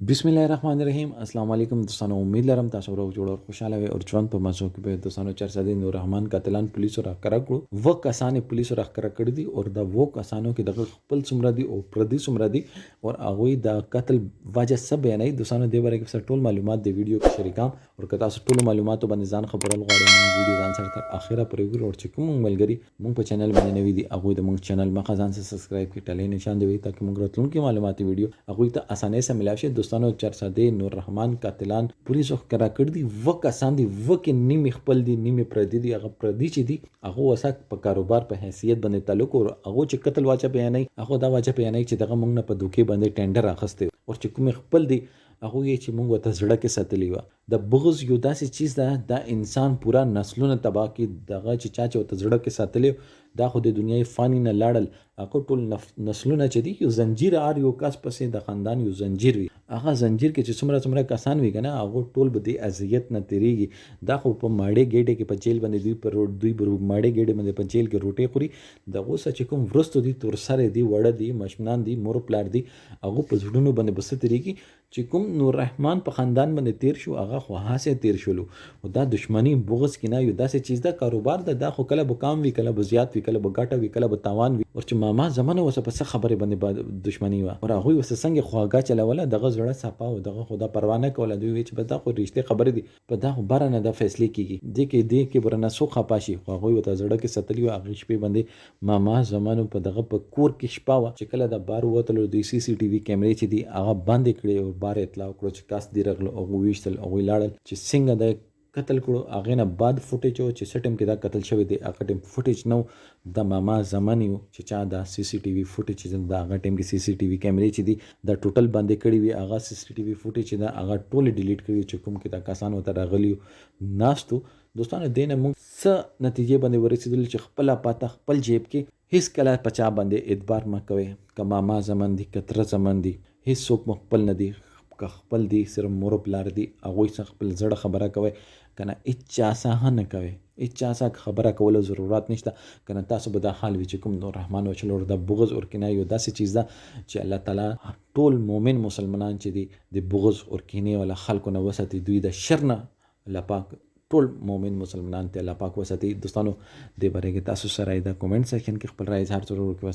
बिस्मिल्लाहिर्रहमानिर्रहीम अस्सलाम वालेकुम दोस्तों। उम्मीद लरम तासो रोग जोड़ और खुशहाल है और ژوند په مزو کې به دوستانو چرسدین نور رحمان قاتلان پولیسو راکړه کړو و کسانې پولیسو راکړه کړی دي او دا و کسانو کې د خپل څومره دي او پردي څومره دي او هغه د قتل وجه څه بیانې دوستانو د باره کې ټول معلومات د ویډیو کې شریکام او کته تاسو ټول معلوماتو باندې ځان خبرول غواړئ موږ ویډیو ځان سره تر اخره پورې وګورئ او چې کوم ملګری موږ په چینل باندې نوی دي هغه د موږ چینل مخه ځان سره سبسکرایب کړئ ټلې نشان دی تاکي موږ راتلونکي معلوماتي ویډیو هغه ته اسانه سره ملای شي دوستانو چرسدین نور رحمان قاتلان پولیسو کرا کړ دي و کسان دي و کې نیمه خپل دي نیمه پردي دي هغه پردي چې دي هغه وسک په کاروبار په حیثیت باندې تعلق او هغه چې قتل واچ بیانې هغه دا واچ بیانې چې دغه موږ نه په دوکي باندې ټینډر اخسته او چې کوم خپل دي هغه یې چې موږ ته زړه کې ساتلی و د بغض یو داسې چیز ده د انسان پورا نسلونه تباہ کی دغه چې چا ته زړه کې ساتلی دا خو د دنیای فانی نه لاړل هغه ټول نسلونه چې دي یو زنجیر ار یو کس پسې د خاندان یو زنجیر وي هغه زنجیر کې چې څومره کسان وي کنه هغه ټول به د اذیت نه تیریږي دا خو په ماړې ګېډه کې په جیل باندې دوی پر دوی پر ماړې ګېډه باندې په جیل کې روټي خوري دغه څه چې کوم ورستو دي تور سره دي وړه دي مشمنان دي مور پلار دي هغه په ځړونو باندې بس تیریږي چې کوم نور رحمان په خاندان باندې تیر شو هغه خو هاسه تیر شولو او دا دشمنی بغض کینه یو داسې چیز دا کاروبار دا خو کله به کام وی کله به زیات وی کله به ګټه وی کله به تاوان وی او چې ماما زمانه وسه په خبره باندې دشمنی و او هغه وسه څنګه خواګه چلوله دغه زړه صفا او دغه خدا پروا نه کوله دوی چې به دا خو رښتې خبره دي په دا خو بار نه د فیصله کیږي د کې برنه سو خپاشي خو هغه وته زړه کې ستلی او هغه شپې باندې ماما زمانه په دغه په کور کې شپه و چې کله د بار وته د سی سی ټي وي کیمرې چې دی هغه باندې کړي او بار اطلاع کړو چې کاس دی رغلو او ویشتل او لاړل چې څنګه د قتل کړو هغه نه بعد فوټیج او چې سټم کې دا قتل شوی دی هغه ټیم فوټیج نو د ماما زماني چې چا دا سی سی ټي وي فوټیج دا هغه ټیم کې سی سی ټي وي کیمرې چې دی د ټوټل باندې کړی وی هغه سی سی ټي وي فوټیج دا هغه ټول ډیلیټ کړی چې کوم کې دا کسان وته راغلی ناستو دوستانو دینه موږ څه نتیجې باندې ورسېدل چې خپل پاته خپل جیب کې هیڅ کله پچا باندې اعتبار مکوي که ماما زمان دي کتره زمان دي هیڅ څوک مخبل نه دي که خپل دي صرف مور پلار دي هغه څخه خپل زړه خبره کوي کنه اچا سه نه کوي اچا سه خبره کول ضرورت نشته کنه تاسو به د حال وی چې کوم نور رحمان او چلور د بغض اور کینه یو داسې چیز ده چې الله تعالی ټول مؤمن مسلمانان چې دي د بغض اور کینه ولا خلکو نه وساتي دوی د شر نه الله پاک ټول مؤمن مسلمانان ته الله پاک وساتي دوستانو د باره کې تاسو سره د کمنټ سیکشن کې خپل رائے اظهار ضرور وکړئ.